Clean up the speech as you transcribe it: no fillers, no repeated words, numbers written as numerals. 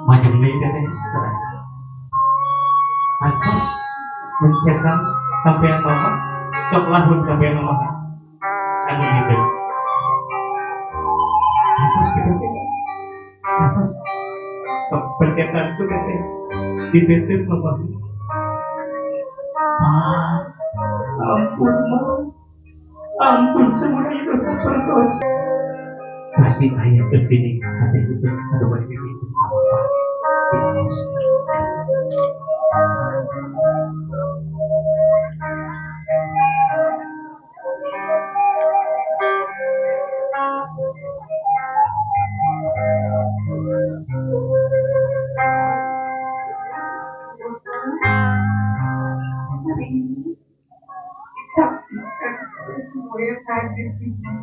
maju deui teh terus atas mencetak sampean mama sok lahun sampean mama anu gitu atas kita teh atas sok pencetak itu teh dititip mama ampun mama ampun semua dosa perdosa pasti ayah kesini hati itu ada banyak itu apa Semua yang hadir di sini